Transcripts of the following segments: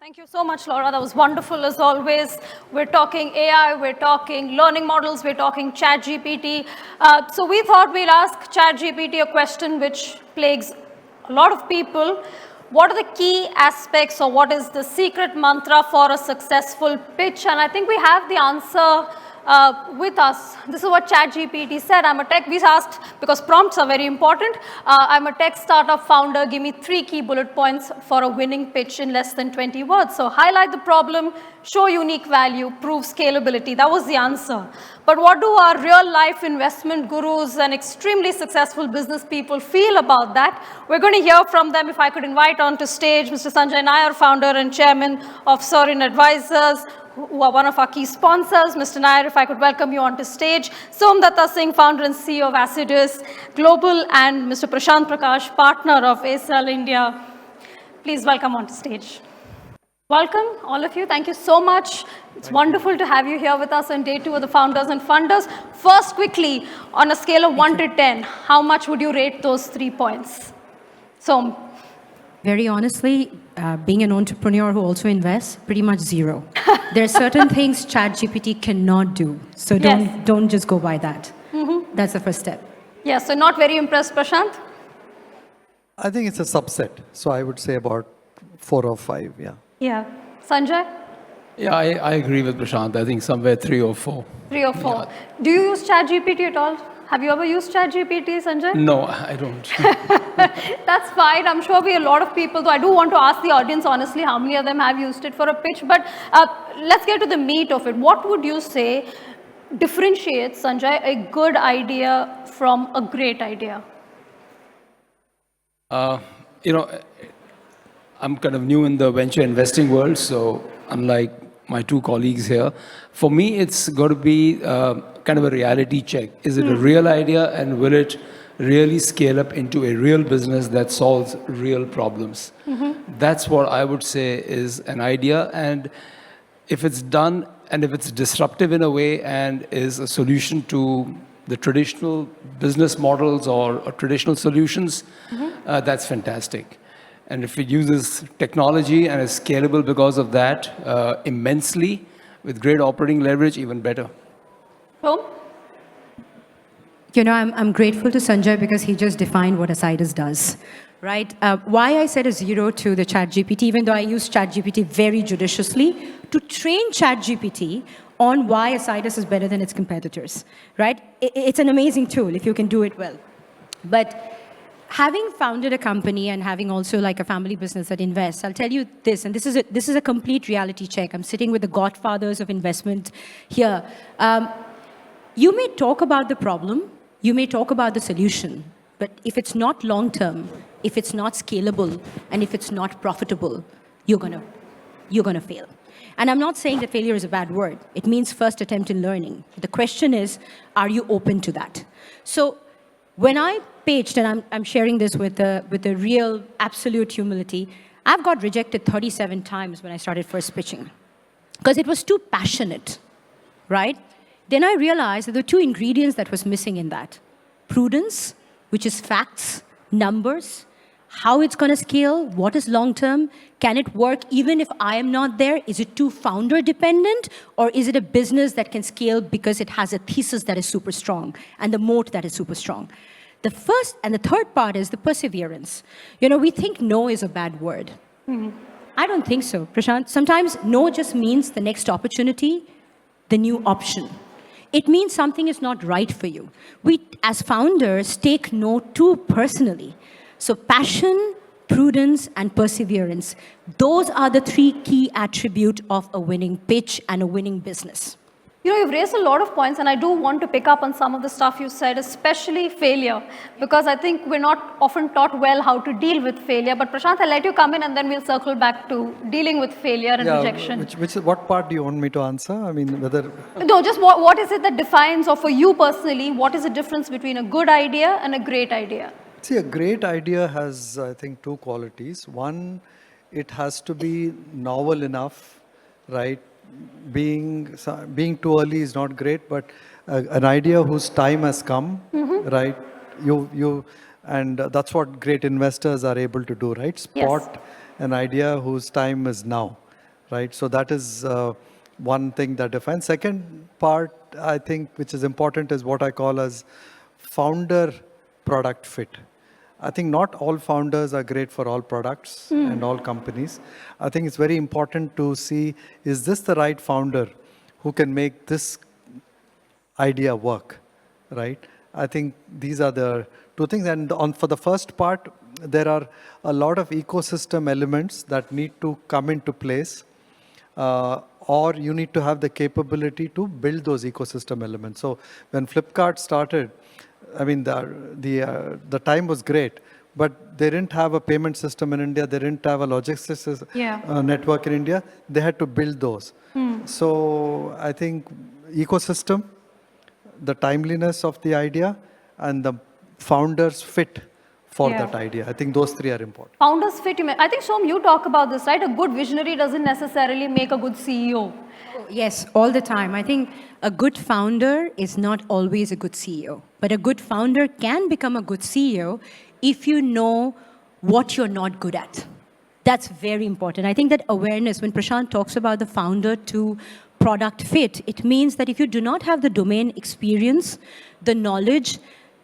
Thank you so much, Laura. That was wonderful as always. We're talking AI, we're talking learning models, we're talking ChatGPT. So we thought we'd ask ChatGPT a question which plagues a lot of people. What are the key aspects or what is the secret mantra for a successful pitch? And I think we have the answer with us. This is what ChatGPT said. We asked, because prompts are very important, I'm a tech startup founder, give me 3 key bullet points for a winning pitch in less than 20 words. So highlight the problem, show unique value, prove scalability. That was the answer. But what do our real life investment gurus and extremely successful business people feel about that? We're going to hear from them. If I could invite onto stage Mr. Sanjay Nayar, founder and chairman of Sorin Advisors, who are one of our key sponsors. Mr. Nayar, if I could welcome you onto stage. Somdutta Singh, founder and CEO of Assiduus Global, and Mr. Prakash, partner of Accel India. Please welcome onto stage. Welcome, all of you. Thank you so much. It's wonderful to have you here with us on day 2 of the Founders and Funders. First, quickly, on a scale of 1 to 10, how much would you rate those 3 points? So, very honestly, being an entrepreneur who also invests, pretty much 0. There are certain things ChatGPT cannot do. So don't just go by that. That's the first step. Yes, so not very impressed, Prashanth? I think it's a subset. So I would say about 4 or 5, yeah. Yeah. Sanjay? Yeah, I agree with Prashanth. I think somewhere 3 or 4. 3 or 4. Yeah. Do you use ChatGPT at all? Have you ever used ChatGPT, Sanjay? No, I don't. That's fine. I'm sure we a lot of people, though I do want to ask the audience honestly how many of them have used it for a pitch. But let's get to the meat of it. What would you say differentiates, Sanjay, a good idea from a great idea? I'm kind of new in the venture investing world, so unlike my 2 colleagues here, for me it's got to be kind of a reality check. Is it a real idea, and will it really scale up into a real business that solves real problems? That's what I would say is an idea, and if it's done and if it's disruptive in a way and is a solution to the traditional business models or traditional solutions, that's fantastic. And if it uses technology and is scalable because of that immensely, with great operating leverage, even better. Tom? You know, I'm grateful to Sanjay because he just defined what Assiduus does, right? Why I said a 0 to the ChatGPT, even though I use ChatGPT very judiciously, to train ChatGPT on why Assiduus is better than its competitors, right? It's an amazing tool if you can do it well. But having founded a company and having also like a family business that invests, I'll tell you this, and this is a complete reality check. I'm sitting with the godfathers of investment here. You may talk about the problem, you may talk about the solution, but if it's not long-term, if it's not scalable, and if it's not profitable, you're gonna fail. And I'm not saying that failure is a bad word. It means first attempt in learning. The question is, are you open to that? So when I pitched, and I'm sharing this with a real absolute humility, I've got rejected 37 times when I started first pitching because it was too passionate, right? Then I realized that there were 2 ingredients that was missing in that. Prudence, which is facts, numbers, how it's going to scale, what is long-term, can it work even if I am not there? Is it too founder-dependent, or is it a business that can scale because it has a thesis that is super strong and the moat that is super strong? The first and the third part is the perseverance. You know, we think no is a bad word. I don't think so, Prashanth. Sometimes no just means the next opportunity, the new option. It means something is not right for you. We, as founders, take no too personally. So passion, prudence, and perseverance, those are the 3 key attributes of a winning pitch and a winning business. You know, you've raised a lot of points, and I do want to pick up on some of the stuff you said, especially failure, because I think we're not often taught well how to deal with failure. But Prashanth, I'll let you come in, and then we'll circle back to dealing with failure and rejection. What part do you want me to answer? I mean, whether... No, just what is it that defines, or for you personally, what is the difference between a good idea and a great idea? See, a great idea has, I think, 2 qualities. One, it has to be novel enough, right? Being too early is not great, but an idea whose time has come, right? And that's what great investors are able to do, right? Spot an idea whose time is now. right? So that is one thing that defines. Second part, I think, which is important is what I call as founder product fit. I think not all founders are great for all products and all companies. I think it's very important to see, is this the right founder who can make this idea work, right? I think these are the two things. And for the first part, there are a lot of ecosystem elements that need to come into place, or you need to have the capability to build those ecosystem elements. So when Flipkart started, I mean, the time was great, but they didn't have a payment system in India. They didn't have a logistics network in India. They had to build those. So I think ecosystem, the timeliness of the idea, and the founders fit for that idea. I think those three are important. Founders fit. I think, Som, you talk about this, right? A good visionary doesn't necessarily make a good CEO. Yes, all the time. I think a good founder is not always a good CEO, but a good founder can become a good CEO if you know what you're not good at. That's very important. I think that awareness, when Prashanth talks about the founder to product fit, it means that if you do not have the domain experience, the knowledge,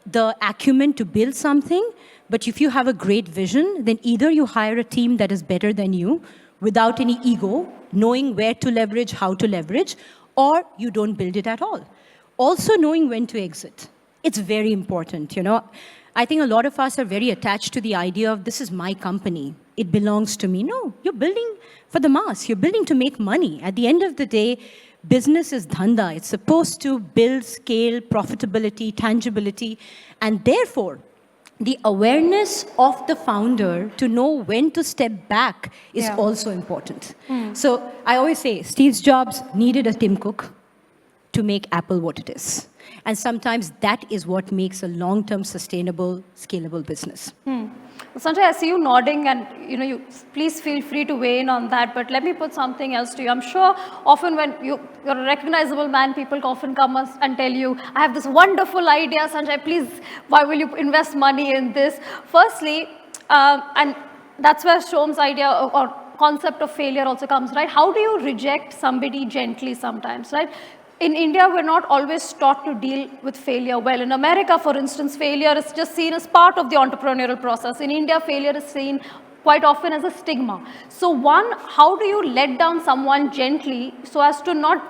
the acumen to build something, but if you have a great vision, then either you hire a team that is better than you without any ego, knowing where to leverage, how to leverage, or you don't build it at all. Also knowing when to exit. It's very important, you know. I think a lot of us are very attached to the idea of this is my company. It belongs to me. No, you're building for the mass. You're building to make money. At the end of the day, business is dhanda. It's supposed to build scale, profitability, tangibility, and therefore, the awareness of the founder to know when to step back is also important. So I always say, Steve Jobs needed a Tim Cook to make Apple what it is. And sometimes that is what makes a long-term, sustainable, scalable business. Sanjay, I see you nodding, and you please feel free to weigh in on that. But let me put something else to you. I'm sure often when you're a recognizable man, people often come and tell you, I have this wonderful idea, Sanjay, please, why will you invest money in this? Firstly, and that's where Shom's idea or concept of failure also comes, right? How do you reject somebody gently sometimes, right? In India, we're not always taught to deal with failure well. In America, for instance, failure is just seen as part of the entrepreneurial process. In India, failure is seen quite often as a stigma. So one, how do you let down someone gently so as to not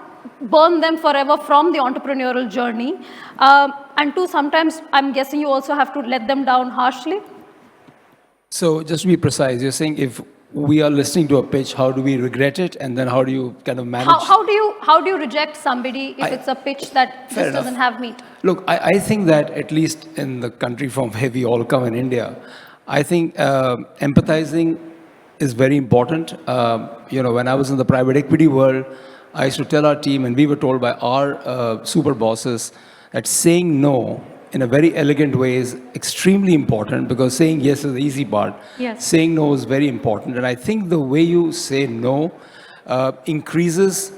burn them forever from the entrepreneurial journey? And two, sometimes I'm guessing you also have to let them down harshly. So just to be precise, you're saying if we are listening to a pitch, how do we regret it, and then how do you kind of manage? How do you reject somebody if it's a pitch that just doesn't have meat? Look, I think that at least in the country from where we all come in India, I think empathizing is very important. When I was in the private equity world, I used to tell our team, and we were told by our super bosses, that saying no in a very elegant way is extremely important, because saying yes is the easy part. Yes. Saying no is very important. And I think the way you say no increases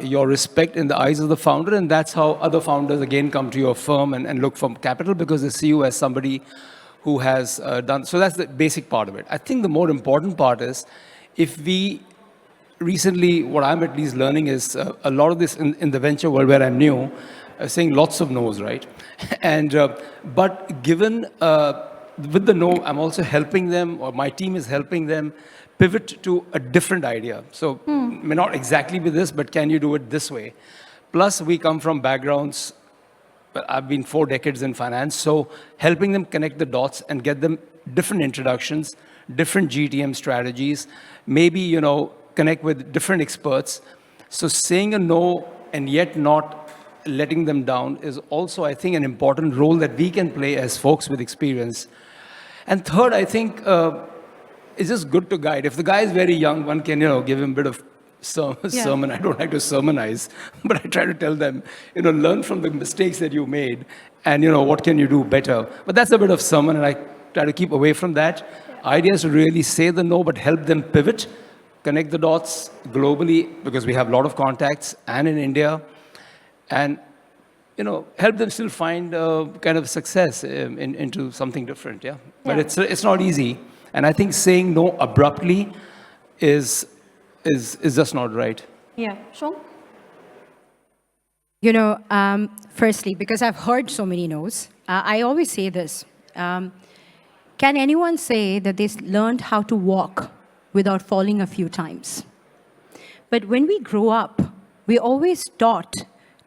your respect in the eyes of the founder, and that's how other founders again come to your firm and look for capital, because they see you as somebody who has done. So that's the basic part of it. I think the more important part is, if we recently, what I'm at least learning is a lot of this in the venture world where I'm new, saying lots of no's, right? And but given with the no, I'm also helping them, or my team is helping them pivot to a different idea. So may not exactly be this, but can you do it this way? Plus, we come from backgrounds. I've been 4 decades in finance, so helping them connect the dots and get them different introductions, different GTM strategies, maybe connect with different experts. So saying a no and yet not letting them down is also, I think, an important role that we can play as folks with experience. And third, I think it's just good to guide. If the guy is very young, one can, give him a bit of sermon. I don't like to sermonize, but I try to tell them, learn from the mistakes that you made, and, what can you do better. But that's a bit of sermon, and I try to keep away from that. Idea is to really say the no, but help them pivot, connect the dots globally, because we have a lot of contacts, and in India, and help them still find kind of success into something different. But it's not easy, and I think saying no abruptly is is just not right. Yeah. Shom? Firstly, because I've heard so many no's, I always say this. Can anyone say that they learned how to walk without falling a few times? But when we grow up, we're always taught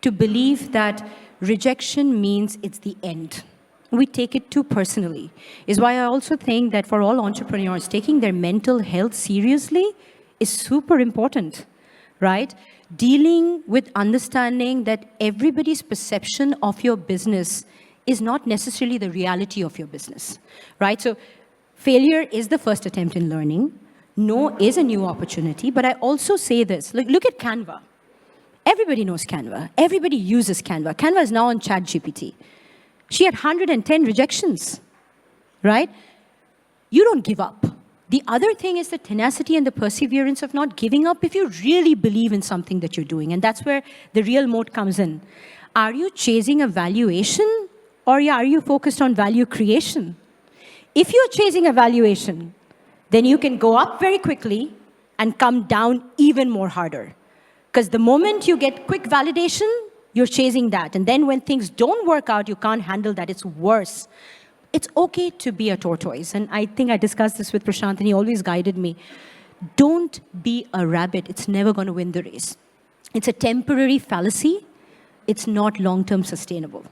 to believe that rejection means it's the end. We take it too personally. Is why I also think that for all entrepreneurs, taking their mental health seriously is super important, right? Dealing with understanding that everybody's perception of your business is not necessarily the reality of your business, right? So failure is the first attempt in learning. No is a new opportunity, but I also say this, look at Canva. Everybody knows Canva. Everybody uses Canva. Canva is now on ChatGPT. She had 110 rejections, right? You don't give up. The other thing is the tenacity and the perseverance of not giving up if you really believe in something that you're doing. And that's where the real moat comes in. Are you chasing a valuation or are you focused on value creation? If you're chasing a valuation, then you can go up very quickly and come down even more harder. Because the moment you get quick validation, you're chasing that. And then when things don't work out, you can't handle that. It's worse. It's okay to be a tortoise. And I think I discussed this with Prashanth, and he always guided me. Don't be a rabbit. It's never going to win the race. It's a temporary fallacy. It's not long-term sustainable.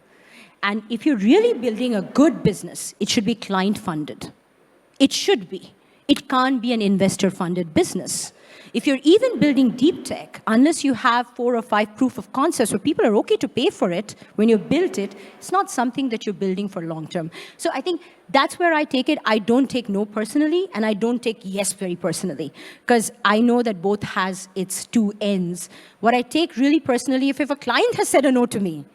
And if you're really building a good business, it should be client-funded. It should be. It can't be an investor-funded business. If you're even building deep tech, unless you have 4 or 5 proof of concepts where people are okay to pay for it when you built it, it's not something that you're building for long term. So I think that's where I take it. I don't take no personally, and I don't take yes very personally, because I know that both has its two ends. What I take really personally, if a client has said a no to me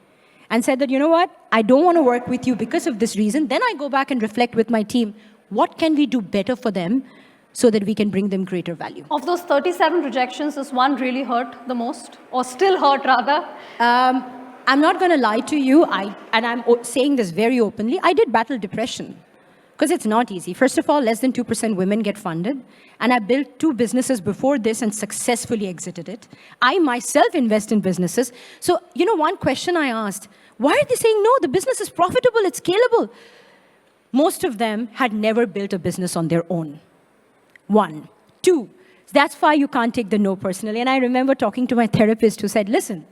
and said that, you know what, I don't want to work with you because of this reason, then I go back and reflect with my team, what can we do better for them so that we can bring them greater value. Of those 37 rejections, does one really hurt the most? Or still hurt, rather? I'm not going to lie to you, and I'm saying this very openly, I did battle depression. Because it's not easy. First of all, less than 2% women get funded. And I built 2 businesses before this and successfully exited it. I myself invest in businesses. So, one question I asked, why are they saying no? The business is profitable, it's scalable. Most of them had never built a business on their own. 1. 2, that's why you can't take the no personally. And I remember talking to my therapist who said, listen,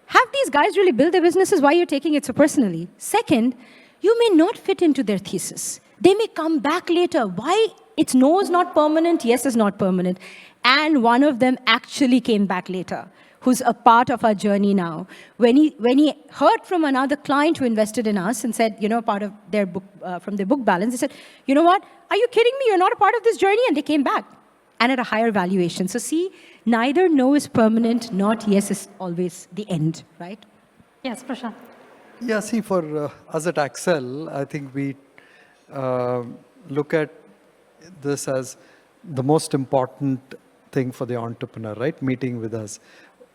have these guys really built their businesses? Why are you taking it so personally? Second, you may not fit into their thesis. They may come back later. Why? It's no is not permanent, yes is not permanent. And one of them actually came back later, who's a part of our journey now. When he heard from another client who invested in us and said, part of their book, from their book balance, he said, you know what? Are you kidding me? You're not a part of this journey. And they came back and at a higher valuation. So see, neither no is permanent, not yes is always the end, right? Yes, Prashanth. Yeah, see, for us at Accel, I think we look at this as the most important thing for the entrepreneur, right? Meeting with us.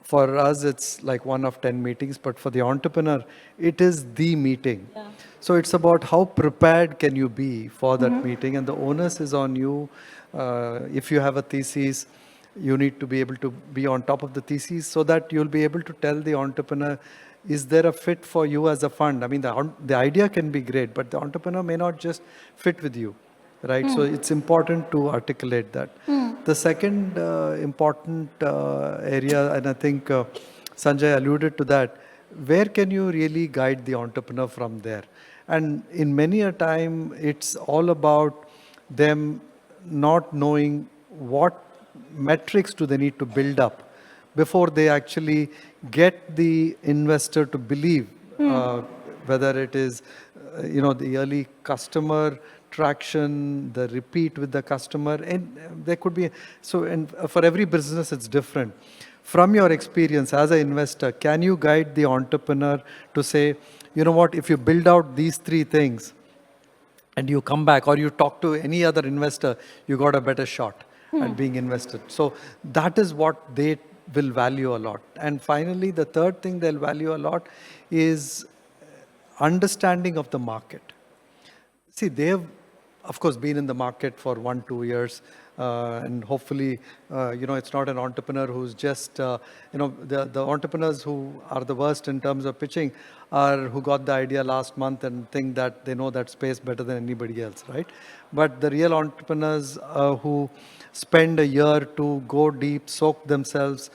For us, it's like 1 of 10 meetings, but for the entrepreneur, it is the meeting. Yeah. So it's about how prepared can you be for that meeting, and the onus is on you. If you have a thesis, you need to be able to be on top of the thesis so that you'll be able to tell the entrepreneur, is there a fit for you as a fund? I mean, the idea can be great, but the entrepreneur may not just fit with you, right? So it's important to articulate that. The second important area, and I think Sanjay alluded to that, where can you really guide the entrepreneur from there? And in many a time, it's all about them not knowing what metrics do they need to build up before they actually get the investor to believe, whether it is, the early customer traction, the repeat with the customer, and there could be, and for every business it's different. From your experience as an investor, can you guide the entrepreneur to say, you know what, if you build out these 3 things and you come back or you talk to any other investor, you got a better shot at being invested. So that is what they will value a lot. And finally, the third thing they'll value a lot is understanding of the market. See, of course, been in the market for 1-2 years. And hopefully, it's not an entrepreneur who's just, the entrepreneurs who are the worst in terms of pitching are who got the idea last month and think that they know that space better than anybody else, right? But the real entrepreneurs who spend a year to go deep, soak themselves,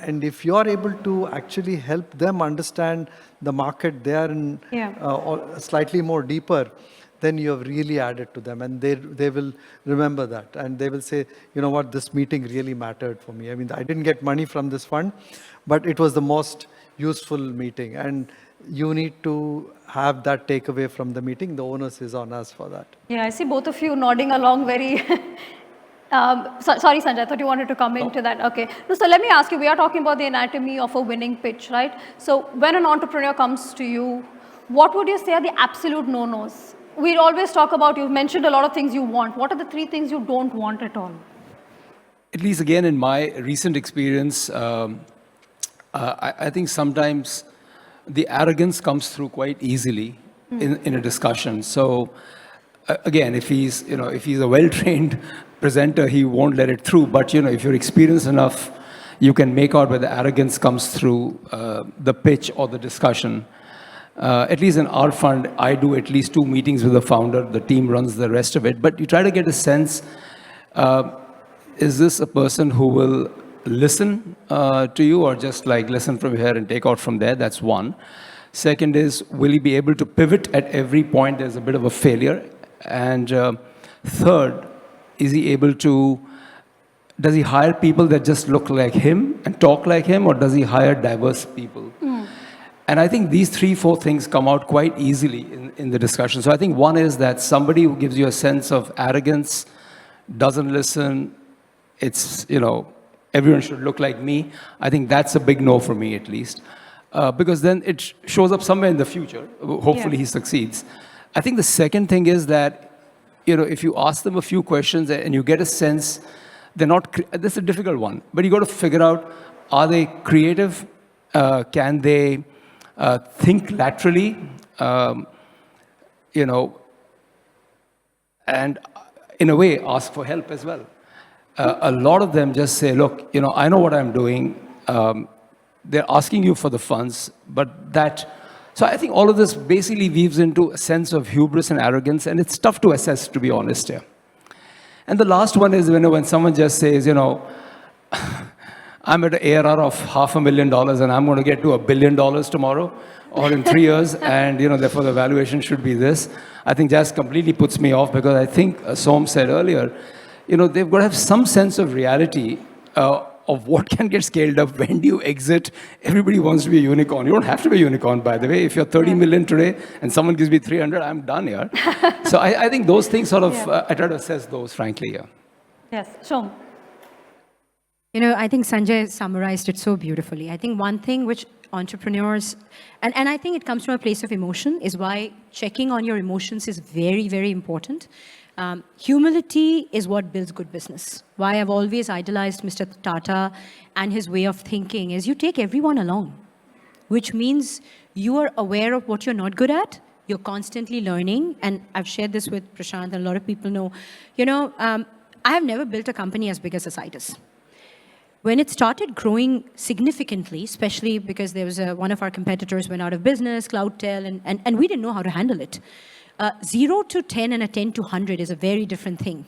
and if you are able to actually help them understand the market they are in slightly more deeper, then you have really added to them, and they will remember that, and they will say, you know what, this meeting really mattered for me. I mean, I didn't get money from this fund, but it was the most useful meeting, and you need to have that takeaway from the meeting. The onus is on us for that. Yeah, I see both of you nodding along very... sorry, Sanjay, I thought you wanted to come into that. Okay. No, so let me ask you, we are talking about the anatomy of a winning pitch, right? So when an entrepreneur comes to you, what would you say are the absolute no-nos? We always talk about, you've mentioned a lot of things you want. What are the 3 things you don't want at all? At least again, in my recent experience, I think sometimes the arrogance comes through quite easily in a discussion. So again, if he's a well-trained presenter, he won't let it through. But if you're experienced enough, you can make out where the arrogance comes through the pitch or the discussion. At least in our fund, I do at least 2 meetings with the founder. The team runs the rest of it. But you try to get a sense, is this a person who will listen to you, or just like listen from here and take out from there? That's one. Second is, will he be able to pivot at every point there's a bit of a failure? And third, is he able to, does he hire people that just look like him and talk like him, or does he hire diverse people? And I think these 3-4 things come out quite easily in the discussion. So I think one is that somebody who gives you a sense of arrogance, doesn't listen, it's, everyone should look like me. I think that's a big no for me, at least. Because then it shows up somewhere in the future. Hopefully he succeeds. I think the second thing is that, if you ask them a few questions and you get a sense, they're not, this is a difficult one, but you got to figure out, are they creative? Can they think laterally? And in a way, ask for help as well. A lot of them just say, look, I know what I'm doing. They're asking you for the funds, but that... So I think all of this basically weaves into a sense of hubris and arrogance, and it's tough to assess, to be honest here. And the last one is when someone just says, I'm at an ARR of $500,000 and I'm going to get to $1 billion tomorrow or in 3 years, and therefore the valuation should be this. I think just completely puts me off, because I think Som said earlier, they've got to have some sense of reality of what can get scaled up. When do you exit? Everybody wants to be a unicorn. You don't have to be a unicorn, by the way. If you're 30 million today and someone gives me 300, I'm done here. So I think those things sort of, I try to assess those, frankly, yeah. Yes, Som. I think Sanjay summarized it so beautifully. I think one thing which entrepreneurs, and I think it comes from a place of emotion, is why checking on your emotions is very, very important. Humility is what builds good business. Why I've always idolized Mr. Tata and his way of thinking is you take everyone along, which means you are aware of what you're not good at. You're constantly learning. And I've shared this with Prashanth, and a lot of people know, I have never built a company as big as Assiduus. When it started growing significantly, especially because there was one of our competitors went out of business, CloudTel, and we didn't know how to handle it. 0 to 10 and a 10 to 100 is a very different thing.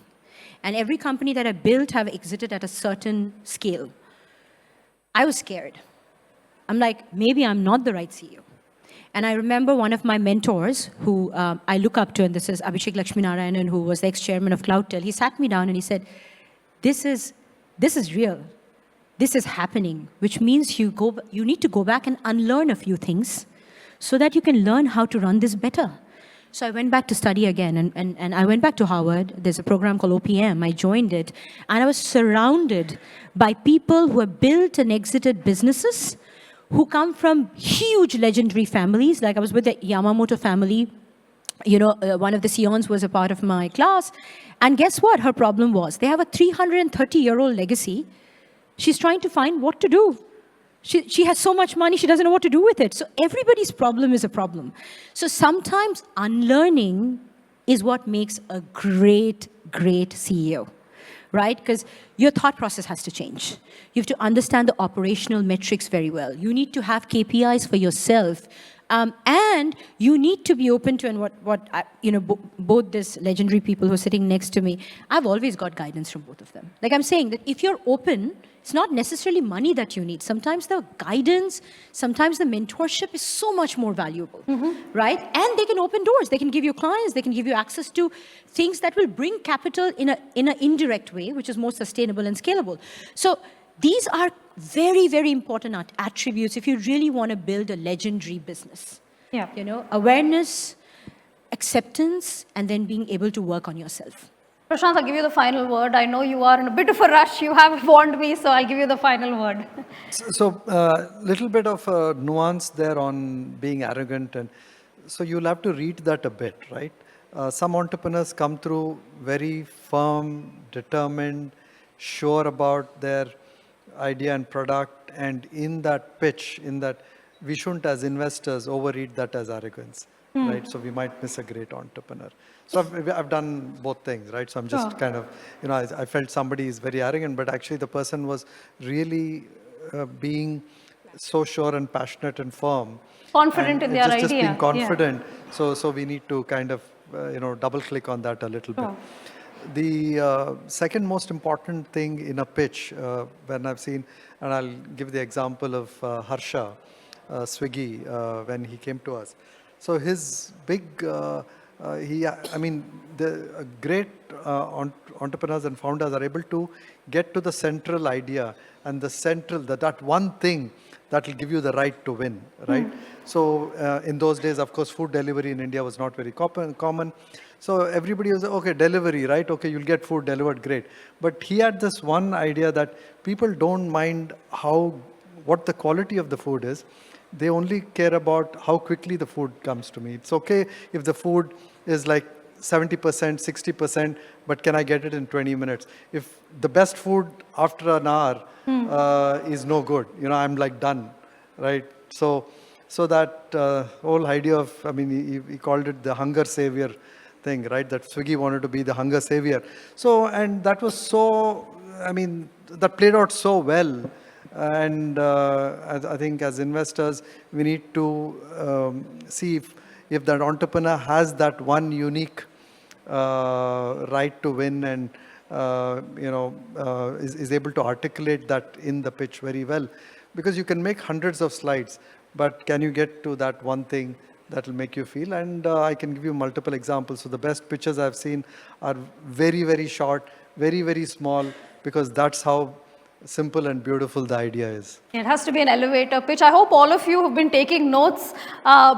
And every company that I built have exited at a certain scale. I was scared. I'm like, maybe I'm not the right CEO. And I remember one of my mentors who I look up to, and this is Abhishek Lakshminarayanan, who was the ex-chairman of CloudTel. He sat me down and he said, this is real. This is happening, which means you need to go back and unlearn a few things so that you can learn how to run this better. So I went back to study again, and I went back to Harvard. There's a program called OPM. I joined it, and I was surrounded by people who have built and exited businesses, who come from huge legendary families. Like I was with the Yamamoto family. One of the Sions was a part of my class. And guess what her problem was? They have a 330-year-old legacy. She's trying to find what to do. She has so much money, she doesn't know what to do with it. So everybody's problem is a problem. So sometimes unlearning is what makes a great, great CEO, right? Because your thought process has to change. You have to understand the operational metrics very well. You need to have KPIs for yourself. And you need to be open to, and both these legendary people who are sitting next to me, I've always got guidance from both of them. Like I'm saying that if you're open, it's not necessarily money that you need. Sometimes the guidance, sometimes the mentorship is so much more valuable, right? And they can open doors. They can give you clients. They can give you access to things that will bring capital in an indirect way, which is more sustainable and scalable. So these are very, very important attributes if you really want to build a legendary business. Yeah. Awareness, acceptance, and then being able to work on yourself. Prashanth, I'll give you the final word. I know you are in a bit of a rush. You have warned me, so I'll give you the final word. So, little bit of nuance there on being arrogant, and so you'll have to read that a bit, right? Some entrepreneurs come through very firm, determined, sure about their idea and product, and in that pitch, we shouldn't as investors overread that as arrogance, right? So we might miss a great entrepreneur. So I've done both things, right? So I'm just kind of, I felt somebody is very arrogant, but actually the person was really being so sure and passionate and firm. Confident in their idea. Just being confident. Yeah. So we need to kind of, double click on that a little bit. The second most important thing in a pitch, when I've seen, and I'll give the example of Harsha, Swiggy, when he came to us. So his big, the great entrepreneurs and founders are able to get to the central idea and that one thing that will give you the right to win, right? So in those days, of course, food delivery in India was not very common. So everybody was, okay, delivery, right? Okay, you'll get food delivered, great. But he had this one idea that people don't mind what the quality of the food is. They only care about how quickly the food comes to me. It's okay if the food is like 70%, 60%, but can I get it in 20 minutes? If the best food after an hour is no good, I'm like done, right? So that whole idea of, he called it the hunger savior thing, right? That Swiggy wanted to be the hunger savior. So, and that was that played out so well. And I think as investors, we need to see if that entrepreneur has that one unique right to win and is able to articulate that in the pitch very well. Because you can make hundreds of slides, but can you get to that one thing that will make you feel? And I can give you multiple examples. So the best pitches I've seen are very, very short, very, very small, because that's how simple and beautiful the idea is. It has to be an elevator pitch. I hope all of you have been taking notes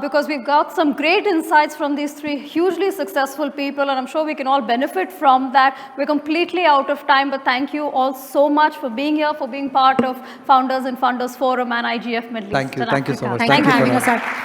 because we've got some great insights from these three hugely successful people, and I'm sure we can all benefit from that. We're completely out of time, but thank you all so much for being here, for being part of Founders and Funders Forum and IGF Middle East. Thank you so much. Thank you for having us.